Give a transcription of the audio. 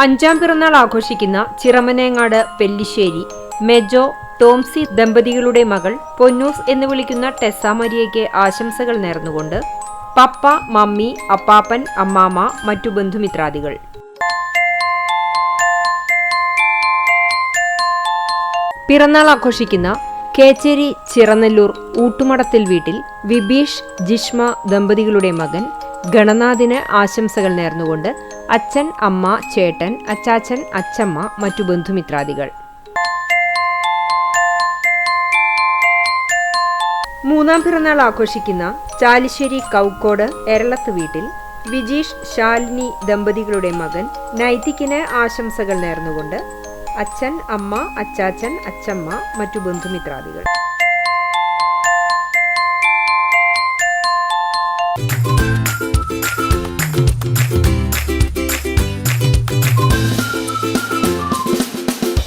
അഞ്ചാം പിറന്നാൾ ആഘോഷിക്കുന്ന ചിറമനേങ്ങാട് പെല്ലിശ്ശേരി മെജോ ടോംസി ദമ്പതികളുടെ മകൾ പൊന്നൂസ് എന്ന് വിളിക്കുന്ന ടെസ്സ മരിയയ്ക്ക് ആശംസകൾ നേർന്നുകൊണ്ട് പപ്പ, മമ്മി, അപ്പാപ്പൻ, അമ്മാമ്മ, മറ്റു ബന്ധുമിത്രാദികൾ. പിറന്നാൾ ആഘോഷിക്കുന്ന കേച്ചേരി ചിറനെല്ലൂർ ഊട്ടുമടത്തിൽ വീട്ടിൽ വിബീഷ്, ജിഷ്മ ദമ്പതികളുടെ മകൻ ഗണനാഥിന് ആശംസകൾ നേർന്നുകൊണ്ട് അച്ഛൻ, അമ്മ, ചേട്ടൻ, അച്ചാച്ചൻ, അച്ചമ്മ, മറ്റു ബന്ധുമിത്രാദികൾ. മൂന്നാം പിറന്നാൾ ആഘോഷിക്കുന്ന ചാലിശ്ശേരി കൗക്കോട് എരളത്ത് വീട്ടിൽ വിജീഷ്, ശാലിനി ദമ്പതികളുടെ മകൻ നൈതിക്കിന് ആശംസകൾ നേർന്നുകൊണ്ട് അച്ഛൻ, അമ്മ, അച്ചാച്ചൻ, അച്ചമ്മ, മറ്റു ബന്ധുമിത്രാദികൾ.